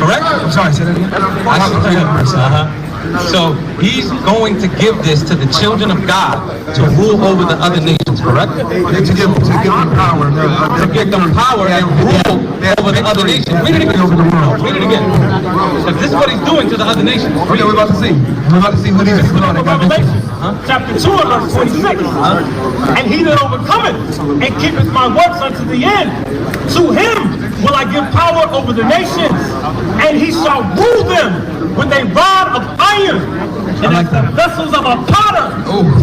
correct? I'm sorry, say that again. So he's going to give this to the children of God to rule over the other nations, correct? To give them power. To give them power and rule over the other nations. Read it again. Read it again. Because this is what he's doing to the other nations. Okay, we're about to see. We're about to see who these people are. Revelation, chapter 2 and verse 26. And he that overcometh and keepeth my works unto the end, to him will I give power over the nations, and he shall rule them with a rod of iron, and as the vessels of a potter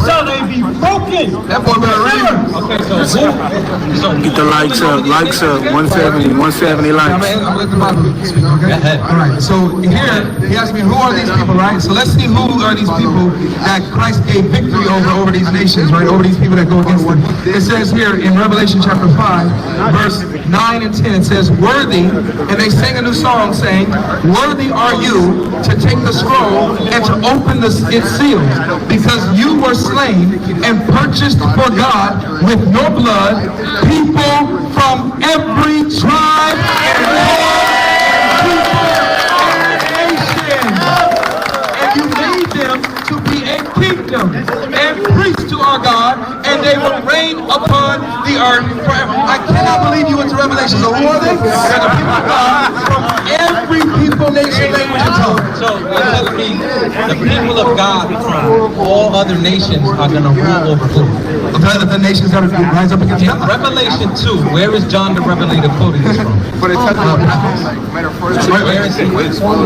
shall they be broken. That boy better read. Okay, so Get the likes up, 170 likes. I'm letting the Bible speak, okay? All right, so here, he asked me, who are these people, right? So let's see who are these people that Christ gave victory over these nations, right? Over these people that go against them. It says here in Revelation chapter 5, verse 9 and 10, it says, worthy, and they sang a new song saying, worthy are you to take the scroll and to open its seals, because you were slain and purchased for God with your blood people from every tribe and people and nation, and you made them to be a kingdom and priests to our God, and they will reign upon the earth forever. I cannot believe you went to Revelation. So who are they? They're the people of God from every people, nation, language, and tongue. So you're telling me the people of God from all other nations are going to rule over who? The nations that rise up against God. Revelation 2, where is John the Revelator quoting this from? Where is he quoting this from?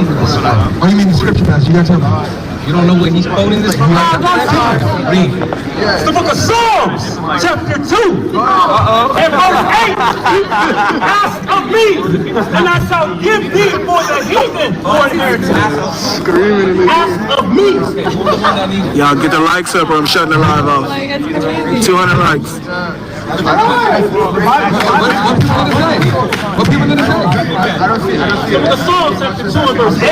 Oh, you mean the scripture passage? You gotta tell me. You don't know where he's quoting this from? Read. It's the book of Psalms, chapter 2, and verse 8. Ask of me, and I shall give thee for the heathen for inheritance. Ask of me. Y'all get the likes up or I'm shutting the live off. 200 likes. What people gonna say? The book of Psalms, chapter 2 and verse 8.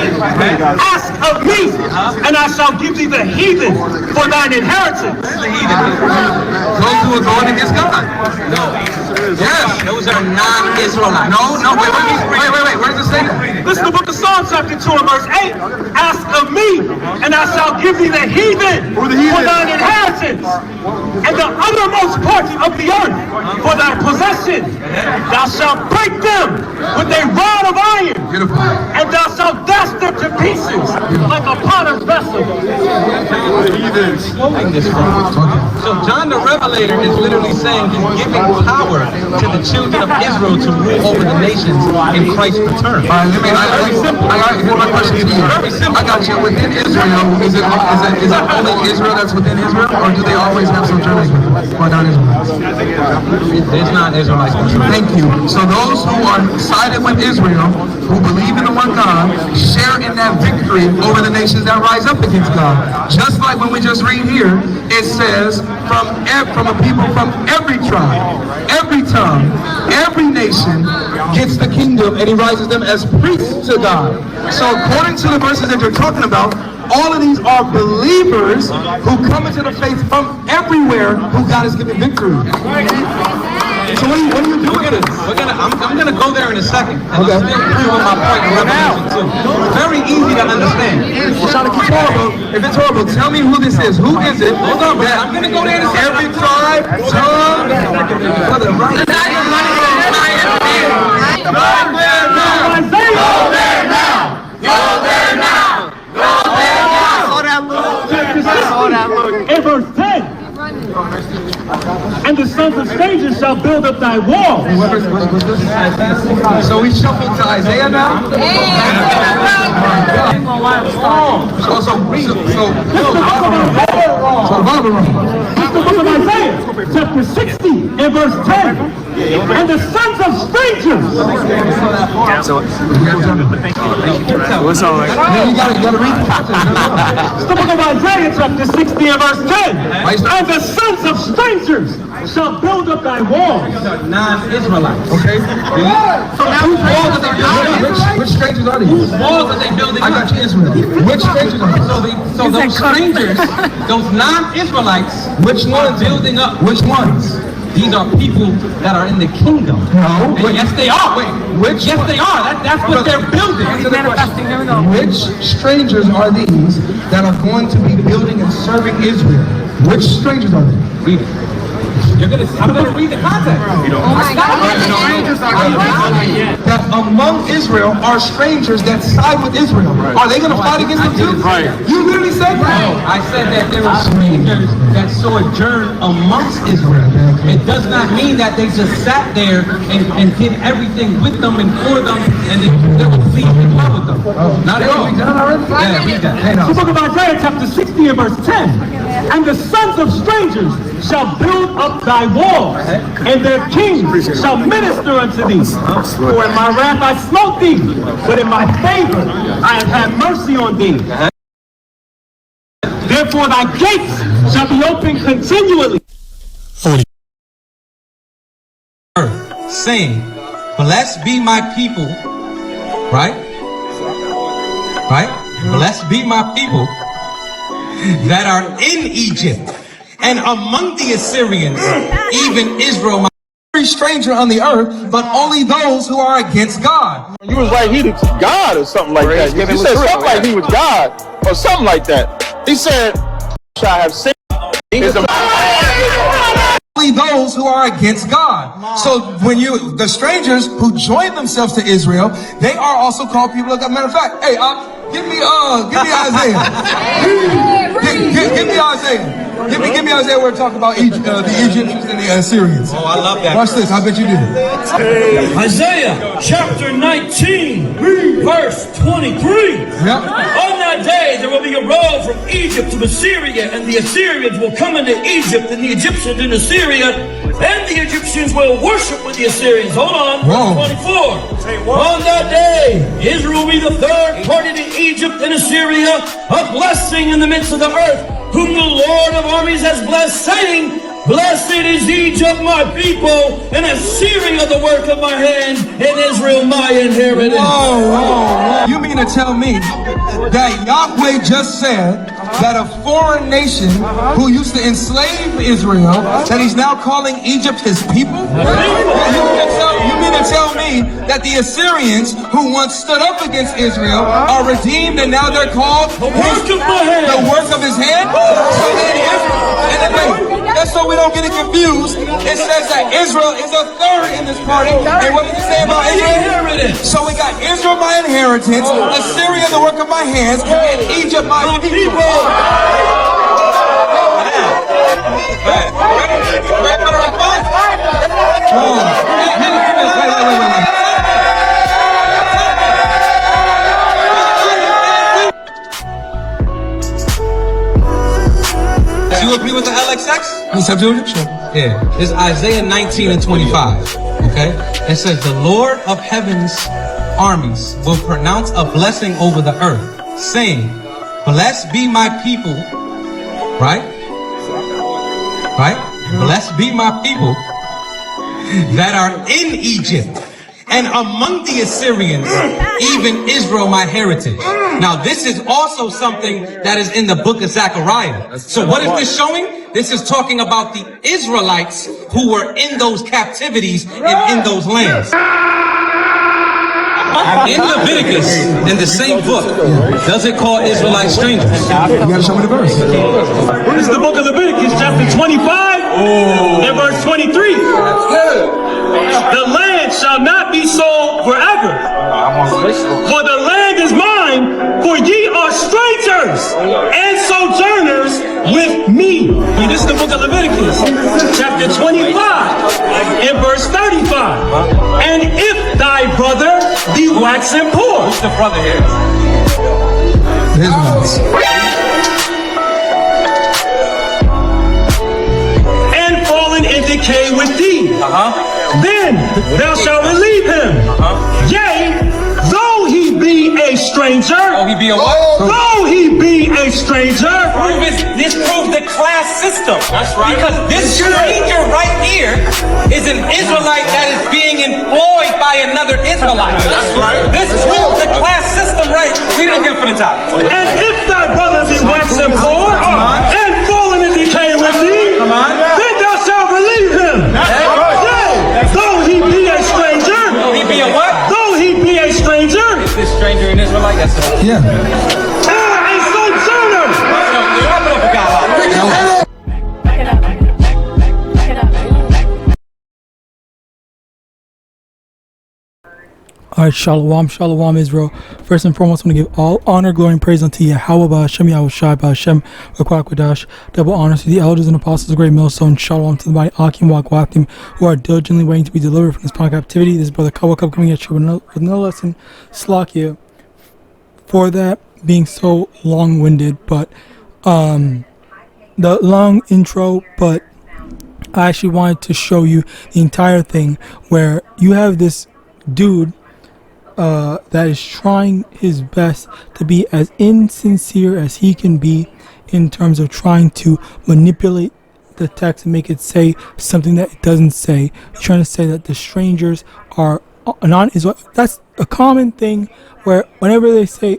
Ask of me, and I shall give thee the heathen for thine inheritance. Those who are going against God. No. Yes. Those are non-Israelites. No, wait. Where does it say that? This is the book of Psalms, chapter 2 and verse 8. Ask of me, and I shall give thee the heathen for thine inheritance, and the uttermost parts of the earth for thy possession. Thou shalt break them with a rod of iron, and thou shalt dash them to pieces like a potter's vessel. So John the Revelator is literally saying he's giving power to the children of Israel to rule over the nations in Christ's return. All right, here's my question to you. I got you. Within Israel, is it only Israel that's within Israel, or do they always have some Israel or non-Israelites? There's non-Israelites. Thank you. So those who are sided with Israel, who believe in the one God, share in that victory over the nations that rise up against God. Just like when we just read here, it says from a people from every tribe, every tongue, every nation gets the kingdom, and he rises them as priests to God. So according to the verses that you're talking about, all of these are believers who come into the faith from everywhere who God has given victory. So what are you doing? I'm gonna go there in a second. And I'm still proving my point in Revelation 2. Very easy to understand. If it's horrible, tell me who this is. Who is it? Hold on, but I'm gonna go there in a second. Every tribe, tongue, In verse 10. And the sons of strangers shall build up thy walls. So we shuffled to Isaiah now? It's the book of Isaiah, chapter 60, and verse 10. And the sons of strangers. What's all right? You gotta read the It's the book of Isaiah, chapter 60, and verse 10. And the sons of strangers shall build up thy walls. Non-Israelites. Okay. So now whose walls are they building? Which strangers are these? Whose walls are they building? I got you, Israel. Which strangers are these? So those strangers, those non-Israelites, which ones? Building up. Which ones? These are people that are in the kingdom. No. And yes, they are. Wait, which? Yes, they are. That's what they're building. Answer the question. Which strangers are these that are going to be building and serving Israel? Which strangers are they? Read it. I'm going to read the context. That among Israel are strangers that side with Israel. Are they going to fight against them too? Right. You literally said that. No, I said that there were strangers that sojourn amongst Israel. It does not mean that they just sat there and did everything with them and for them and they were pleased and love with them. Not at all. Yeah, read that. The book of Isaiah chapter 60 and verse 10. And the sons of strangers shall build up thy walls, and their kings shall minister unto thee. For in my wrath I smote thee, but in my favor I have had mercy on thee. Therefore thy gates shall be open continually. Saying, blessed be my people, right? Right? Blessed be my people that are in Egypt and among the Assyrians, even Israel, my Every stranger on the earth, but only those who are against God. You was like he was God or something like that. You said something like he was God or something like that. He said, "Shall have sinned." Only those who are against God. So when the strangers who join themselves to Israel, they are also called people of God. Matter of fact, hey, give me Isaiah. Give me Isaiah. Give me Isaiah where it talks about the Egyptians and the Assyrians. Oh, I love that. Watch this. I bet you did. Isaiah chapter 19, verse 23. Yep. On that day there will be a road from Egypt to Assyria, and the Assyrians will come into Egypt, and the Egyptians in Assyria, and the Egyptians will worship with the Assyrians. Hold on, verse 24. On that day Israel will be the third party to Egypt and Assyria, a blessing in the midst of the earth, whom the Lord of armies has blessed, saying, blessed is Egypt my people, and Assyria the work of my hand, and Israel my inheritance. Whoa. You mean to tell me that Yahweh just said that a foreign nation who used to enslave Israel, that he's now calling Egypt his people? You mean to tell me that the Assyrians who once stood up against Israel are redeemed and now they're called The work of my hand. the work of his hand? So then that's so we don't get it confused. It says that Israel is a third in this party. And what does it say about Israel? So we got Israel my inheritance, Assyria the work of my hands, and Egypt my people. Do you agree with the LXX? Sure. Yeah. It's Isaiah 19 and 25. Okay? It says, the Lord of heaven's armies will pronounce a blessing over the earth, saying, blessed be my people, right? Right? Blessed be my people that are in Egypt and among the Assyrians, even Israel my heritage. Now this is also something that is in the book of Zechariah. So what is this showing? This is talking about the Israelites who were in those captivities and in those lands. In Leviticus, in the same book, does it call Israelites strangers? You gotta show me the verse. This is the book of Leviticus chapter 25 and verse 23. The land shall not be sold forever, for the land is mine, for ye are strangers and sojourners with me. And this is the book of Leviticus chapter 25 and verse 35. And if thy brother be waxen poor. Who's the brother here? His ones. And fallen in decay with thee, then thou shalt relieve him. Yea, though he be a stranger. Oh, he be a what? Though he be a stranger. This proves the class system. That's right. Because this stranger right here is an Israelite that is being employed by another Israelite. That's right. This proves the class system right. Read it again for the top. And if thy brother be waxen poor and fallen in decay with thee, then thou shalt relieve him. Yeah. And so Alright, Shalom, Shalom, Israel. First and foremost, I'm going to give all honor, glory, and praise unto YAHAWAH, Hashem, YAHAWASHI, Hashem, Rakwakadash. Double honors to the elders and apostles of the great millstone. Shalom to the mighty Akim, Wagwatim, who are diligently waiting to be delivered from this punk captivity. This is Brother Kawakab coming at you with no lesson. Slakia for that being so long-winded, but the long intro, but I actually wanted to show you the entire thing where you have this dude that is trying his best to be as insincere as he can be in terms of trying to manipulate the text and make it say something that it doesn't say. He's trying to say that the strangers are non-Israel. That's a common thing where whenever they see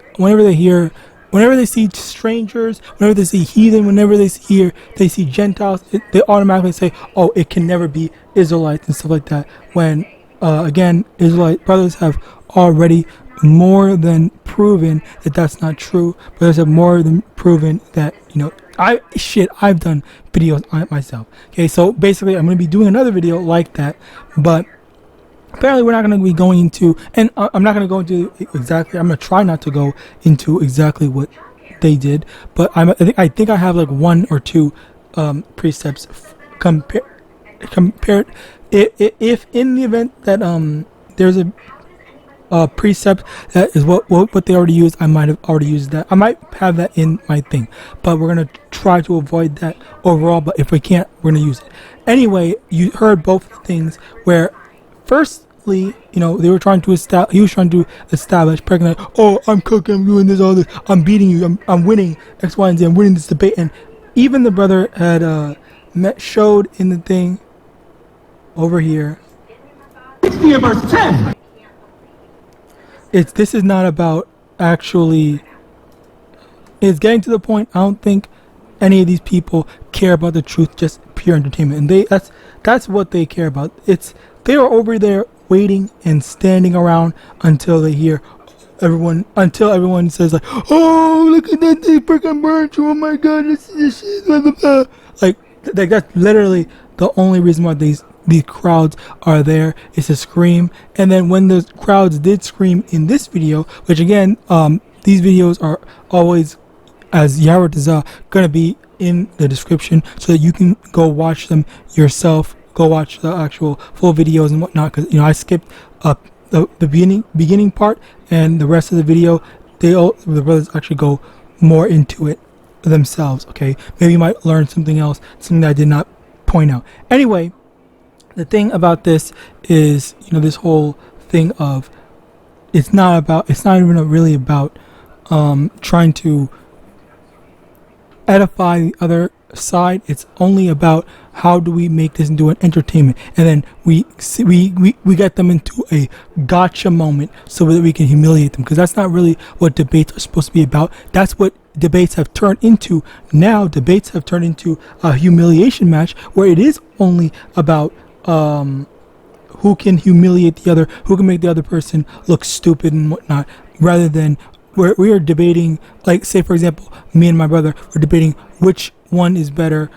strangers, whenever they see heathen, whenever they see Gentiles, they automatically say, oh, it can never be Israelites and stuff like that. When again, Israelite brothers have already more than proven that that's not true. Brothers have more than proven that, you know, I've done videos on it myself. Okay, so basically I'm going to be doing another video like that, but apparently we're not going to be going into, and I'm not going to go into exactly, I'm going to try not to go into exactly what they did, but I think I have like one or two precepts compared. If in the event that there's a precept that is what they already used, I might have already used that. I might have that in my thing, but we're gonna try to avoid that overall. But if we can't, we're gonna use it anyway. You heard both things where, firstly, you know, they were trying to establish. He was trying to establish, pregnant. Oh, I'm cooking. I'm doing this, all this. I'm beating you. I'm winning X, Y, and Z. I'm winning this debate. And even the brother had showed in the thing over here. 60 and verse 10. This is not about actually. It's getting to the point. I don't think any of these people care about the truth, just pure entertainment, and that's what they care about. They are over there waiting and standing around until they hear everyone says like, oh, look at that, they freaking burned you, oh my god, this shit, blah, blah, blah. Like that's literally the only reason why these crowds are there, is to scream. And then when the crowds did scream in this video, which again, these videos are always, as Yahawadah, gonna be in the description so that you can go watch them yourself, go watch the actual full videos and whatnot, because, you know, I skipped the beginning part, and the rest of the video, the brothers actually go more into it themselves. Okay, maybe you might learn something else, something that I did not point out. Anyway, the thing about this is, you know, this whole thing of, it's not even really about trying to edify the other side. It's only about how do we make this into an entertainment, and then we get them into a gotcha moment so that we can humiliate them, because that's not really what debates are supposed to be about. That's what debates have turned into now. Debates have turned into a humiliation match where it is only about who can humiliate the other, who can make the other person look stupid and whatnot, rather than where we are debating, like, say for example, me and my brother were debating which one is better.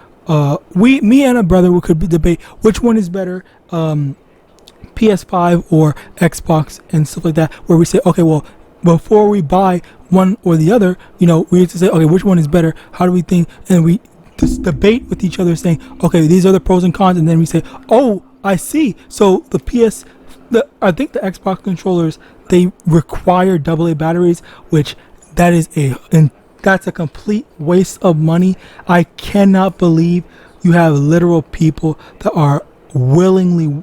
Me and a brother could debate which one is better, PS5 or Xbox and stuff like that, where we say, okay, well, before we buy one or the other, you know, we have to say, okay, which one is better? How do we think? And we just debate with each other, saying, okay, these are the pros and cons, and then we say, oh, I see. So I think the Xbox controllers, they require AA batteries, which that's a complete waste of money. I cannot believe you have literal people that are willingly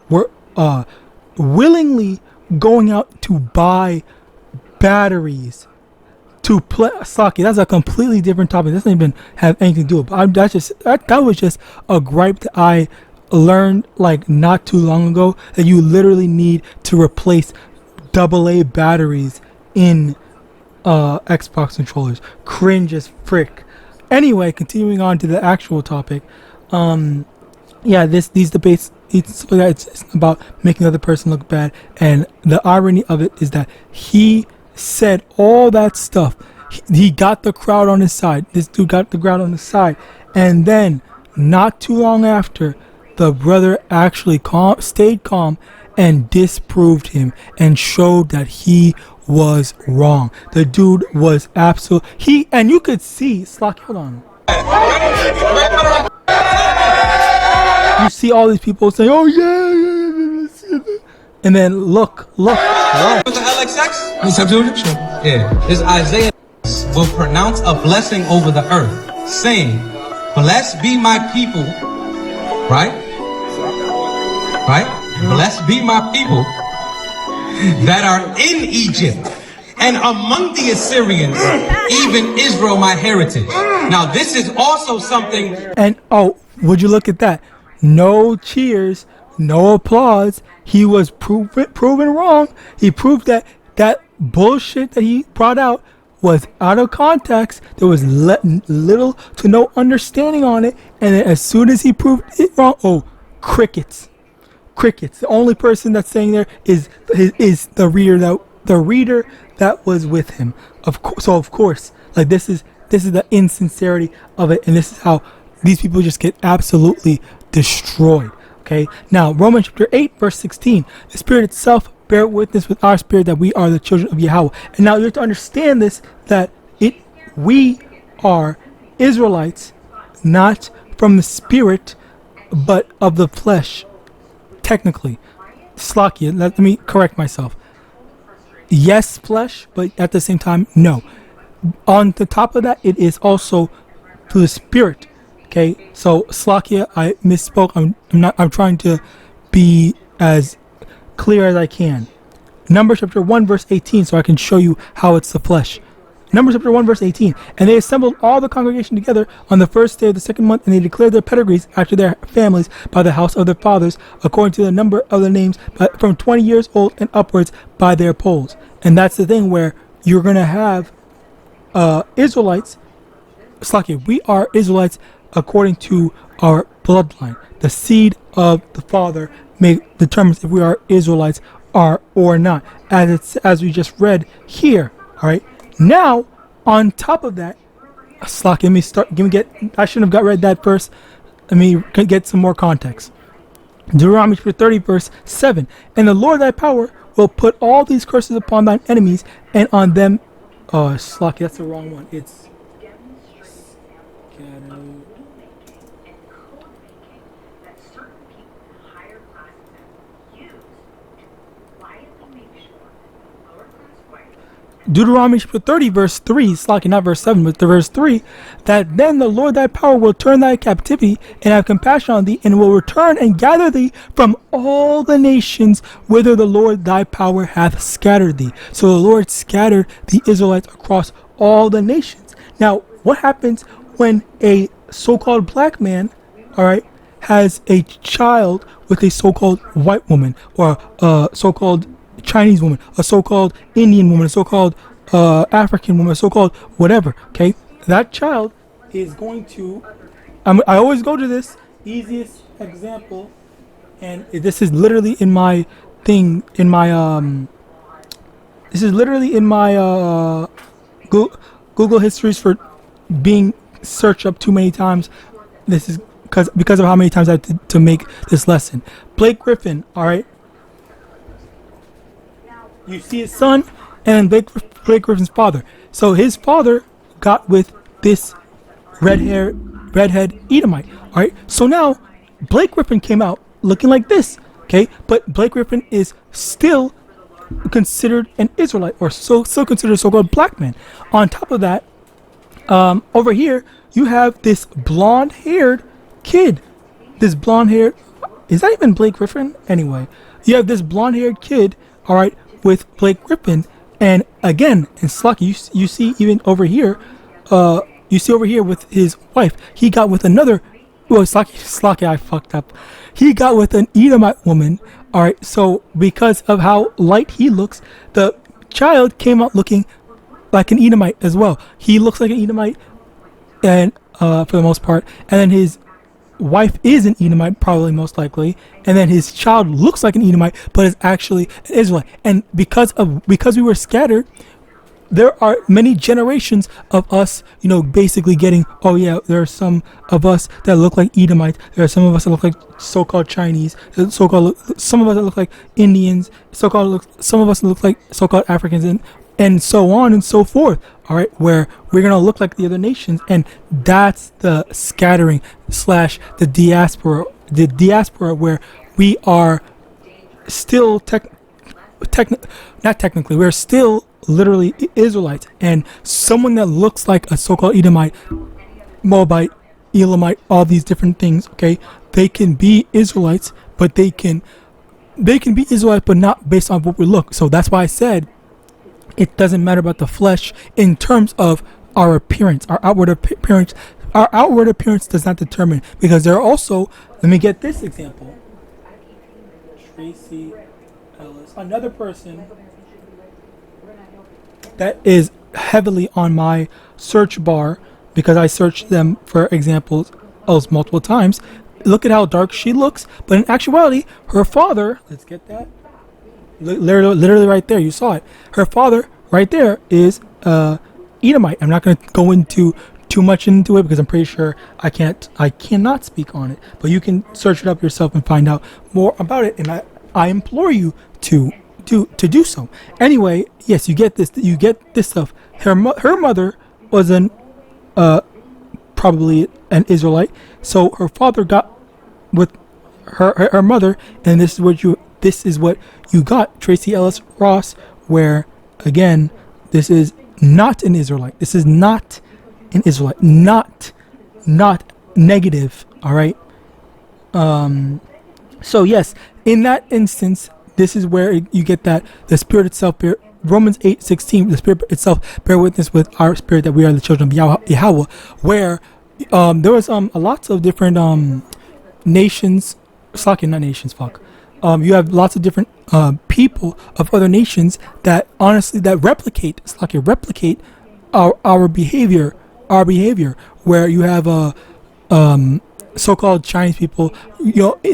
going out to buy batteries to play sake. That's a completely different topic. That doesn't even have anything to do with it. That was just a gripe that I learned like not too long ago, that you literally need to replace AA batteries in Xbox controllers. Cringe as frick. Anyway, continuing on to the actual topic. Yeah, these debates, it's about making the other person look bad, and the irony of it is that he said all that stuff. He got the crowd on his side. This dude got the crowd on his side. And then, not too long after, the brother actually stayed calm and disproved him and showed that he was wrong. The dude was and you could see, Slock, hold on. You see all these people saying, oh yeah. And then look. With the LXX? Yeah. This Isaiah will pronounce a blessing over the earth, saying, blessed be my people, right? Blessed be my people that are in Egypt and among the Assyrians, even Israel my heritage. Now this is also something. And would you look at that? No cheers, no applause. He was proven wrong. He proved that bullshit that he brought out was out of context. There was little to no understanding on it. And then as soon as he proved it wrong, crickets. The only person that's saying there is the reader that was with him. Of course, like this is the insincerity of it, and this is how these people just get absolutely destroyed. Okay, now Romans chapter 8 verse 16, the Spirit itself bear witness with our spirit that we are the children of Yahweh. And now you have to understand this, that we are Israelites, not from the spirit, but of the flesh. Technically, Slakia, let me correct myself. Yes, flesh, but at the same time, no. On the top of that, it is also to the spirit. Okay, so Slakia, I misspoke. I'm trying to be as clear as I can. Numbers chapter 1 verse 18, so I can show you how it's the flesh. Numbers chapter 1 verse 18. And they assembled all the congregation together on the first day of the second month, and they declared their pedigrees after their families by the house of their fathers, according to the number of the names, from 20 years old and upwards, by their polls. And that's the thing where you're going to have Israelites. Slaki, we are Israelites according to our bloodline. The seed of the father determines if we are Israelites or not, as we just read here. All right. Now, on top of that, Slaki, I shouldn't have read that first. Let me get some more context. Deuteronomy 30 verse 7. And the Lord thy power will put all these curses upon thine enemies, and on them. Slaki, that's the wrong one. It's. Deuteronomy 30 verse 3, Slaki, not verse 7, but the verse 3, that then the Lord thy power will turn thy captivity and have compassion on thee, and will return and gather thee from all the nations whither the Lord thy power hath scattered thee. So the Lord scattered the Israelites across all the nations. Now, what happens when a so-called black man, has a child with a so-called white woman, or a so-called Chinese woman, a so-called Indian woman, a so-called African woman, a so-called whatever, okay? That child is going to, I always go to this easiest example, and this is literally in my thing, this is literally in my Google histories for being searched up too many times. This is because of how many times I had to make this lesson. Blake Griffin, all right? You see his son and Blake Griffin's father. So his father got with this redhead Edomite. All right. So now Blake Griffin came out looking like this. Okay. But Blake Griffin is still considered an Israelite, or still considered a so-called black man. On top of that, over here you have this blonde-haired kid. This blonde-haired, is that even Blake Griffin? Anyway, you have this blonde-haired kid. All right. With Blake Griffin, and again, and Slucky, you see even over here, with his wife, he got with another. Well, Slucky, I fucked up. He got with an Edomite woman. All right, so because of how light he looks, the child came out looking like an Edomite as well. He looks like an Edomite, and for the most part, and then his wife is an Edomite, probably most likely, and then his child looks like an Edomite, but is actually an Israelite. And because we were scattered, there are many generations of us, basically getting, oh yeah, there are some of us that look like Edomites. There are some of us that look like so-called Chinese, some of us that look like Indians, some of us look like so-called Africans, and so on and so forth. All right, where we're gonna look like the other nations, and that's the scattering / the diaspora, where we are still not technically, we're still literally Israelites, and someone that looks like a so-called Edomite, Moabite, Elamite, all these different things, okay, they can be Israelites, but they can be Israelites, but not based on what we look. So that's why I said it doesn't matter about the flesh in terms of our appearance, our outward appearance. Our outward appearance does not determine, because there are also, let me get this example. Tracy Ellis, another person that is heavily on my search bar because I searched them for examples multiple times. Look at how dark she looks, but in actuality, her father, let's get that, literally right there, you saw it. Her father right there is Edomite. I'm not going to go into too much into it because I'm pretty sure I cannot speak on it, but you can search it up yourself and find out more about it, and I implore you to do so. Anyway, yes, you get this stuff. Her mother was probably an Israelite, so her father got with her mother, and this is what you got, Tracy Ellis Ross, where again, this is not an Israelite. This is not an Israelite. Not negative. All right. So yes, in that instance, this is where you get that the Spirit itself, Romans 8:16, the Spirit itself bear witness with our spirit that we are the children of Yahawah, where there was lots of different nations, not nations, you have lots of different people of other nations that honestly replicate our behavior, where you have so-called Chinese people,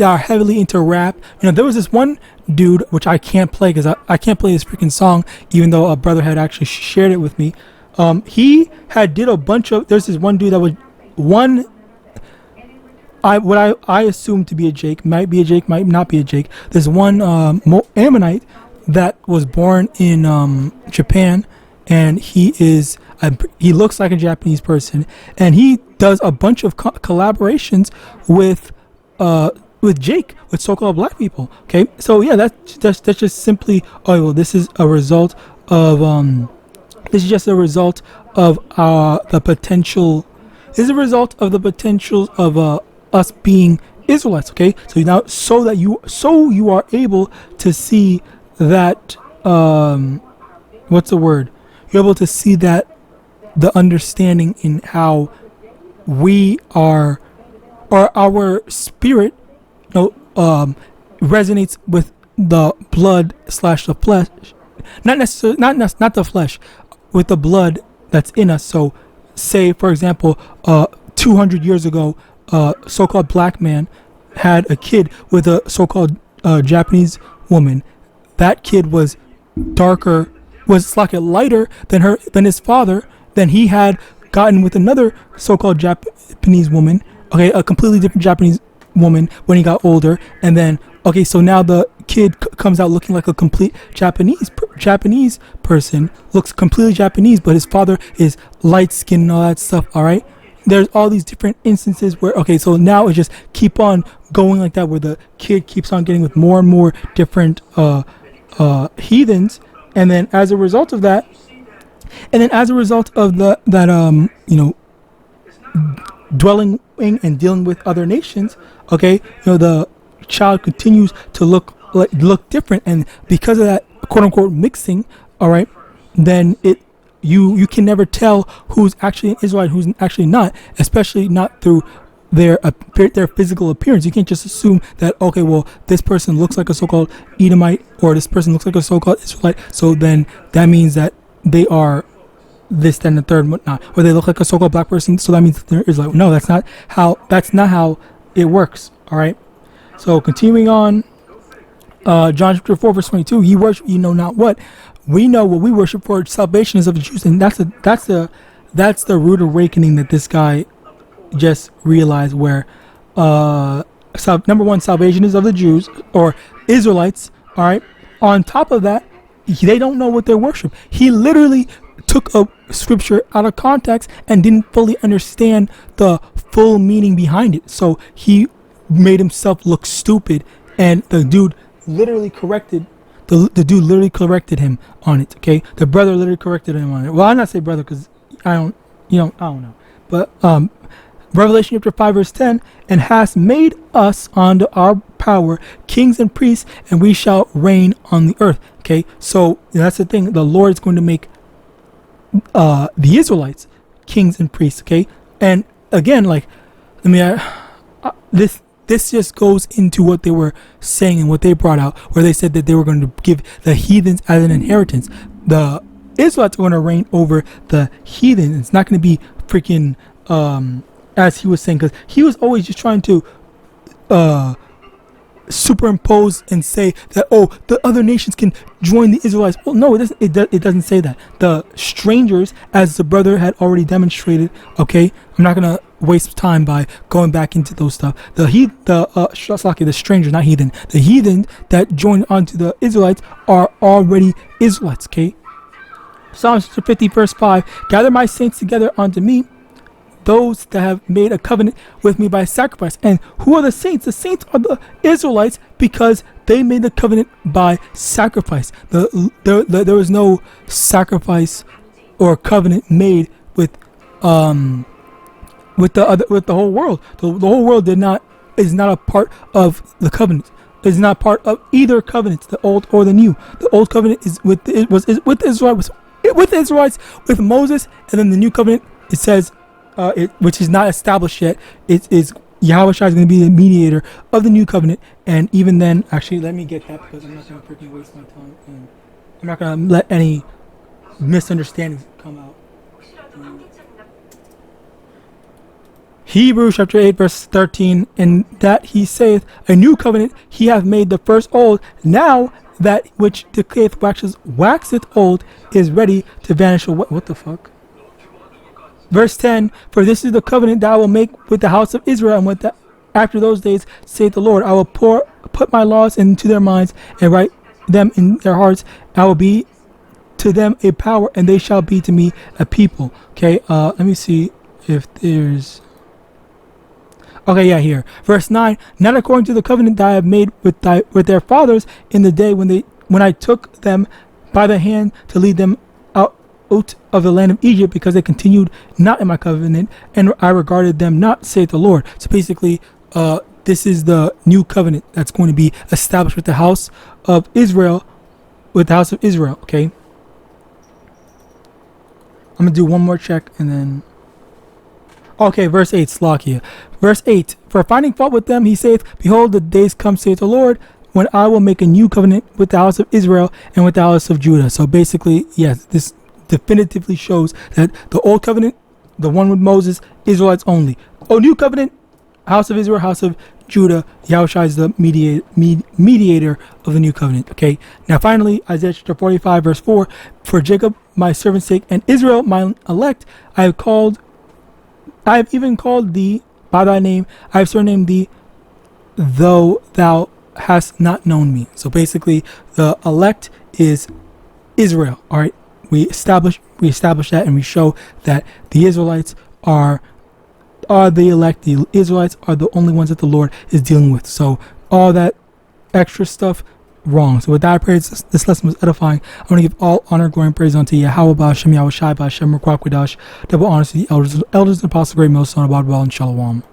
are heavily into rap. There was this one dude, which I can't play because I can't play this freaking song, even though a brother had actually shared it with me. He had did a bunch of, there's this one dude that was I assume to be a Jake, might be a Jake, might not be a Jake. There's one Ammonite that was born in Japan, and he looks like a Japanese person, and he does a bunch of collaborations with Jake, with so-called black people. Okay, so yeah, that's just simply, this is a result of this is just a result of the potential. This is a result of the potentials of us being Israelites. Okay, so now you are able to see that what's the word? You're able to see that the understanding in how we are, or our spirit, resonates with the blood / the flesh, not necessarily, not the flesh, with the blood that's in us. So, say for example, 200 years ago, so-called black man had a kid with a so-called Japanese woman. That kid was darker, was like lighter than his father. Then he had gotten with another so-called Japanese woman, okay, a completely different Japanese woman when he got older, and then so now the kid comes out looking like a complete Japanese person, looks completely Japanese, but his father is light skinned and all that stuff. All right, there's all these different instances where so now it just keep on going like that, where the kid keeps on getting with more and more different heathens, and then as a result of that, dwelling and dealing with other nations, the child continues to look different, and because of that quote unquote mixing, all right, then you can never tell who's actually an Israelite, who's actually not, especially not through their physical appearance. You can't just assume that this person looks like a so-called Edomite, or this person looks like a so-called Israelite, so then that means that they are this, then the third, whatnot, or they look like a so-called black person, so that means that they're Israelite. No, that's not how it works. All right. So continuing on, John chapter 4 verse 22, ye worship ye know not what. we know what we worship for. Salvation is of the Jews, and that's the rude awakening that this guy just realized. Where number one, salvation is of the Jews or Israelites. All right. On top of that, they don't know what they worship. He literally took a scripture out of context and didn't fully understand the full meaning behind it. So he made himself look stupid, and the dude literally corrected him on it. Okay, the brother literally corrected him on it. Well, I'm not saying brother because I don't know. But Revelation chapter 5 verse 10, and has made us unto our power kings and priests, and we shall reign on the earth. Okay, so that's the thing. The Lord is going to make the Israelites kings and priests. Okay, and again, like, this just goes into what they were saying and what they brought out, where they said that they were going to give the heathens as an inheritance. The Israelites are going to reign over the heathen. It's not going to be freaking as he was saying, because he was always just trying to superimpose and say that, oh, the other nations can join the Israelites. Well, no, it doesn't say that. The strangers, as the brother had already demonstrated, okay, I'm not gonna waste time by going back into those stuff. The strangers, not heathen, the heathen that joined onto the Israelites are already Israelites. Okay, Psalms 50 verse 5, gather my saints together unto me, those that have made a covenant with me by sacrifice. And who are the saints? The saints are the Israelites, because they made the covenant by sacrifice. There was no sacrifice or covenant made with the whole world. The whole world is not a part of the covenant. Is not part of either covenant, the old or the new. The old covenant is with the Israelites, with Moses, and then the new covenant, it says, which is not established yet. It is Yahawashi is going to be the mediator of the new covenant, and even then, actually, let me get that, because I'm not going to freaking waste my time, and I'm not going to let any misunderstandings come out. Hebrews chapter 8 verse 13, in that he saith, a new covenant he hath made the first old. Now that which decayeth waxeth old is ready to vanish away. What the fuck? Verse 10, for this is the covenant that I will make with the house of Israel, and with the, after those days, saith the Lord, I will put my laws into their minds and write them in their hearts. I will be to them a power, and they shall be to me a people. Okay, let me see if there's... Okay, yeah, here. Verse 9, not according to the covenant that I have made with their fathers in the day when I took them by the hand to lead them out of the land of Egypt, because they continued not in my covenant, and I regarded them not, saith the Lord. So basically, this is the new covenant that's going to be established with the house of Israel, okay? I'm going to do one more check and then... Okay, verse 8, Slakia. Verse 8, for finding fault with them, he saith, behold, the days come, saith the Lord, when I will make a new covenant with the house of Israel and with the house of Judah. So basically, yes, this definitively shows that the old covenant, the one with Moses, Israelites only. Oh, new covenant, house of Israel, house of Judah, Yahawashi is the mediator of the new covenant. Okay, now finally, Isaiah chapter 45 verse 4, for Jacob my servant's sake and Israel my elect, I have even called thee by thy name, I have surnamed thee, though thou hast not known me. So basically, the elect is Israel. All right, we establish that, and we show that the Israelites are the elect. The Israelites are the only ones that the Lord is dealing with. So all that extra stuff, wrong. So with that, I pray this lesson was edifying. I want to give all honor, glory, and praise unto YAHAWAH, SHAMAIWAN, double honor to the elders and apostles, great millstone, Abad, and Shalom.